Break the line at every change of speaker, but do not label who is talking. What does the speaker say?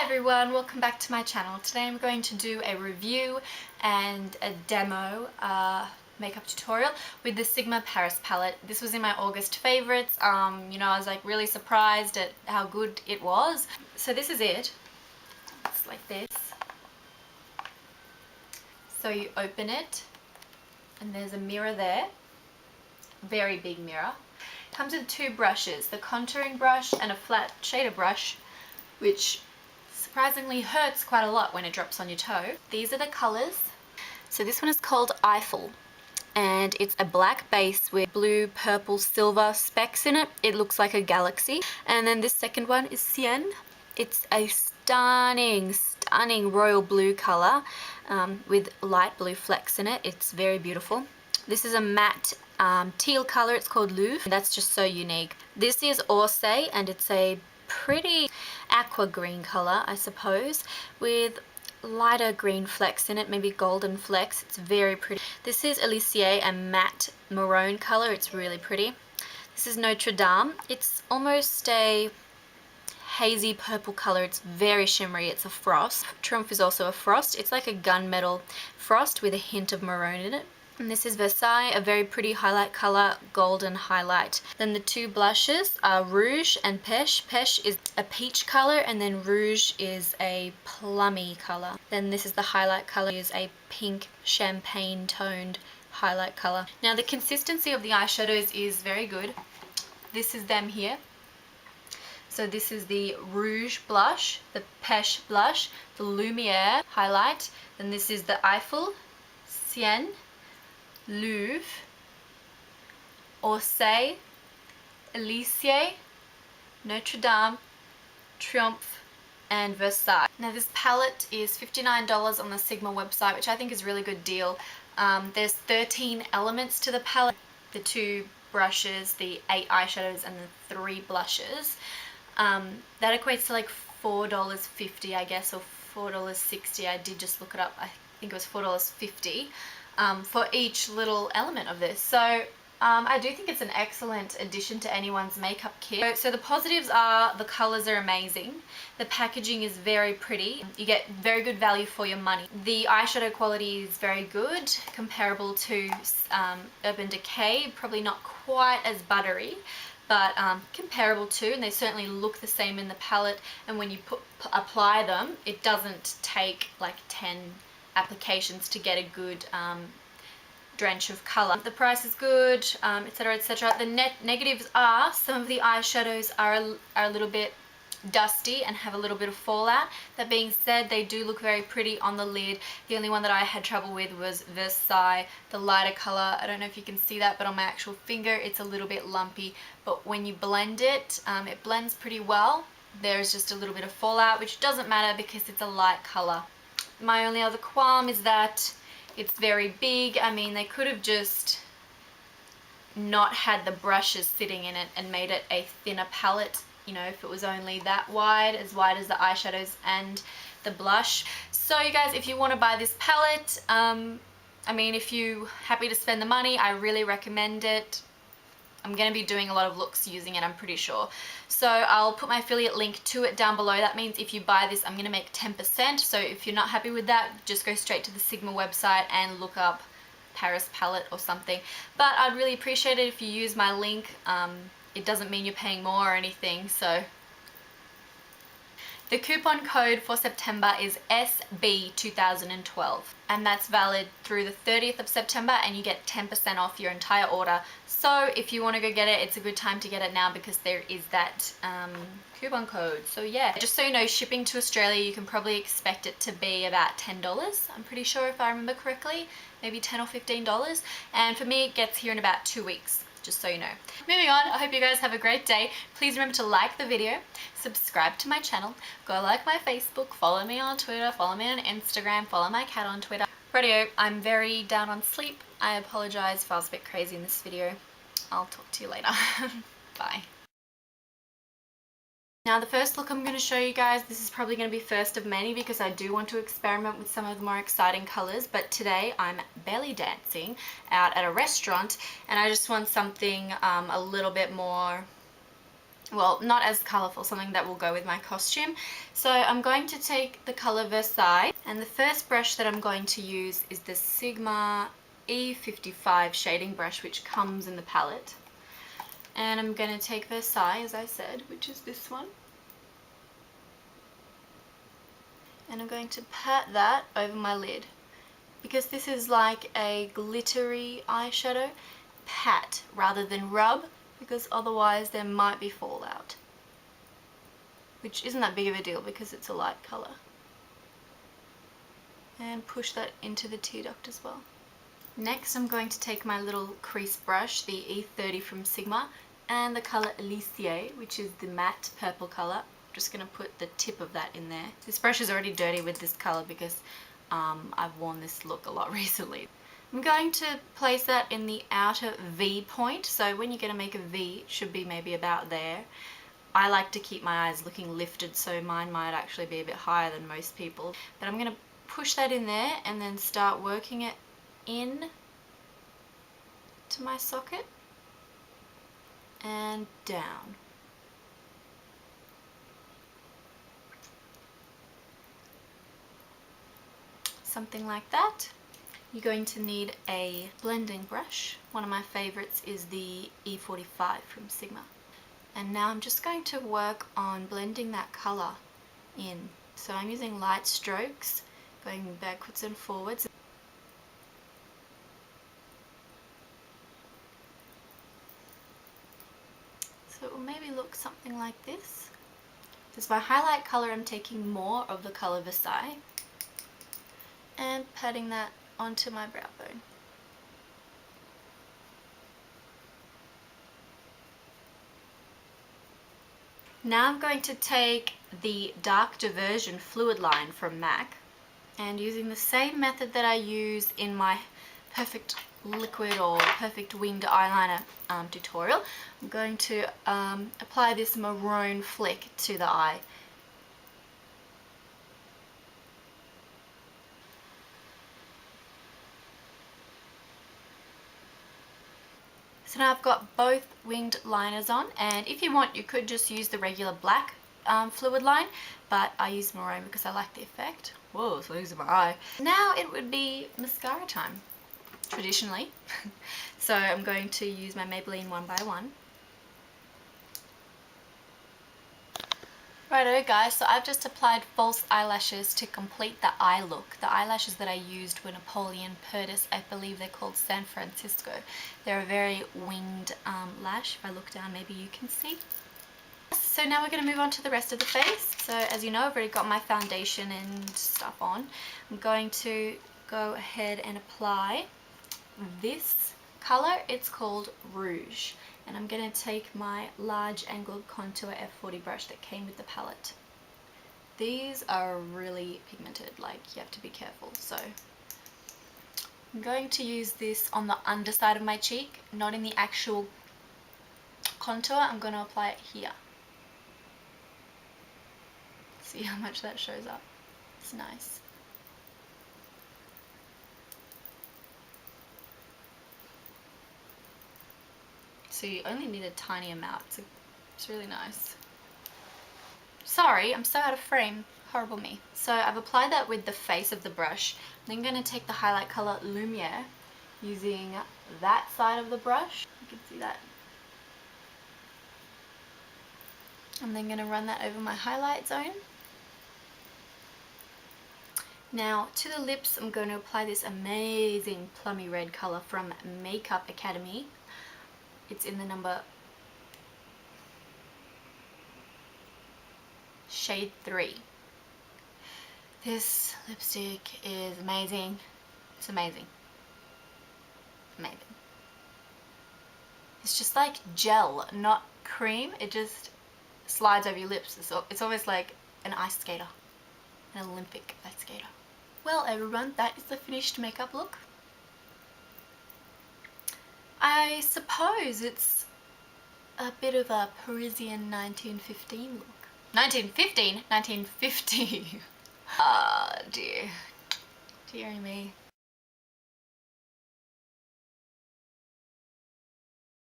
everyone, welcome back to my channel. Today I'm going to do a review and a demo makeup tutorial with the Sigma Paris palette. This was in my August favorites. I was like really surprised at how good it was. So this is it. It's like this. So you open it and there's a mirror there. Very big mirror. It comes with two brushes, the contouring brush and a flat shader brush, which surprisingly hurts quite a lot when it drops on your toe. These are the colours. So this one is called Eiffel and it's a black base with blue, purple, silver specks in it. It looks like a galaxy. And then this second one is Cien. It's a stunning royal blue colour with light blue flecks in it. It's very beautiful. This is a matte teal colour. It's called Louvre. That's just so unique. This is Orsay and it's a pretty aqua green colour, I suppose, with lighter green flecks in it, maybe golden flecks. It's very pretty. This is Elysée, a matte maroon colour. It's really pretty. This is Notre Dame. It's almost a hazy purple colour. It's very shimmery. It's a frost. Triomphe is also a frost. It's like a gunmetal frost with a hint of maroon in it. And this is Versailles, a very pretty highlight colour, golden highlight. Then the two blushes are Rouge and Pêche. Pêche is a peach colour and then Rouge is a plummy colour. Then this is the highlight colour, is a pink champagne toned highlight colour. Now the consistency of the eyeshadows is very good. This is them here. So this is the Rouge blush, the Pêche blush, the Lumiere highlight. Then this is the Eiffel, Cien, Louvre, Orsay, Elysée, Notre Dame, Triomphe, and Versailles. Now this palette is $59 on the Sigma website, which I think is a really good deal. There's 13 elements to the palette, the 2 brushes, the 8 eyeshadows, and the 3 blushes. That equates to like $4.50, I guess, or $4.60. I did just look it up. I think it was $4.50. For each little element of this. So I do think it's an excellent addition to anyone's makeup kit. So the positives are the colours are amazing. The packaging is very pretty. You get very good value for your money. The eyeshadow quality is very good, comparable to Urban Decay. Probably not quite as buttery, but comparable to, and they certainly look the same in the palette. And when you apply them, it doesn't take like 10 applications to get a good drench of colour. The price is good, etc, etc. The negatives are some of the eyeshadows are a little bit dusty and have a little bit of fallout. That being said, they do look very pretty on the lid. The only one that I had trouble with was Versailles, the lighter colour. I don't know if you can see that, but on my actual finger it's a little bit lumpy, but when you blend it, it blends pretty well. There's just a little bit of fallout, which doesn't matter because it's a light colour. My only other qualm is that it's very big. I mean, they could have just not had the brushes sitting in it and made it a thinner palette, you know, if it was only that wide as the eyeshadows and the blush. So you guys, if you want to buy this palette, I mean, if you're happy to spend the money, I really recommend it. I'm going to be doing a lot of looks using it, I'm pretty sure. So I'll put my affiliate link to it down below. That means if you buy this, I'm going to make 10%. So if you're not happy with that, just go straight to the Sigma website and look up Paris palette or something. But I'd really appreciate it if you use my link. It doesn't mean you're paying more or anything, so. The coupon code for September is SB2012 and that's valid through the 30th of September and you get 10% off your entire order. So if you want to go get it, it's a good time to get it now because there is that coupon code. So yeah, just so you know, shipping to Australia, you can probably expect it to be about $10. I'm pretty sure if I remember correctly, maybe $10 or $15. And for me, it gets here in about 2 weeks. Just so you know. Moving on, I hope you guys have a great day. Please remember to like the video, subscribe to my channel, go like my Facebook, follow me on Twitter, follow me on Instagram, follow my cat on Twitter. Radio, I'm very down on sleep. I apologize if I was a bit crazy in this video. I'll talk to you later. Bye. Now the first look I'm going to show you guys, this is probably going to be first of many because I do want to experiment with some of the more exciting colours, but today I'm belly dancing out at a restaurant and I just want something a little bit more well, not as colourful, something that will go with my costume. So I'm going to take the colour Versailles, and the first brush that I'm going to use is the Sigma E55 shading brush, which comes in the palette. And I'm going to take Versailles, as I said, which is this one. And I'm going to pat that over my lid. Because this is like a glittery eyeshadow, pat rather than rub, because otherwise there might be fallout. Which isn't that big of a deal because it's a light colour. And push that into the tear duct as well. Next I'm going to take my little crease brush, the E30 from Sigma, and the colour Elysier, which is the matte purple colour. I'm just going to put the tip of that in there. This brush is already dirty with this colour because I've worn this look a lot recently. I'm going to place that in the outer V point, so when you're going to make a V, it should be maybe about there. I like to keep my eyes looking lifted, so mine might actually be a bit higher than most people. But I'm going to push that in there and then start working it in to my socket and down. Something like that. You're going to need a blending brush. One of my favorites is the E45 from Sigma. And now I'm just going to work on blending that colour in. So I'm using light strokes, going backwards and forwards. So it will maybe look something like this. As my highlight colour, I'm taking more of the colour Versailles and patting that onto my brow bone. Now I'm going to take the Dark Diversion fluid line from MAC, and using the same method that I use in my Perfect Liquid or Perfect Winged Eyeliner tutorial, I'm going to apply this maroon flick to the eye. So now I've got both winged liners on, and if you want you could just use the regular black fluid line, but I use maroon because I like the effect. Whoa, it's losing my eye. Now it would be mascara time, traditionally. So I'm going to use my Maybelline 1x1. Righto guys, so I've just applied false eyelashes to complete the eye look. The eyelashes that I used were Napoleon Perdis, I believe they're called San Francisco. They're a very winged lash. If I look down maybe you can see. So now we're going to move on to the rest of the face. So as you know, I've already got my foundation and stuff on. I'm going to go ahead and apply this colour. It's called Rouge. And I'm going to take my large angled contour F40 brush that came with the palette. These are really pigmented, like you have to be careful. So I'm going to use this on the underside of my cheek, not in the actual contour. I'm going to apply it here. See how much that shows up. It's nice. So you only need a tiny amount. It's really nice. Sorry, I'm so out of frame. Horrible me. So I've applied that with the face of the brush. I'm then going to take the highlight colour Lumiere using that side of the brush. You can see that. I'm then going to run that over my highlight zone. Now to the lips, I'm going to apply this amazing plummy red colour from Makeup Academy. It's in the number shade 3. This lipstick is amazing. It's amazing. Amazing. It's just like gel, not cream. It just slides over your lips. It's almost like an ice skater, an Olympic ice skater. Well everyone, that is the finished makeup look. I suppose it's a bit of a Parisian 1915 look. 1915? 1950. Ah, dear. Dearie me.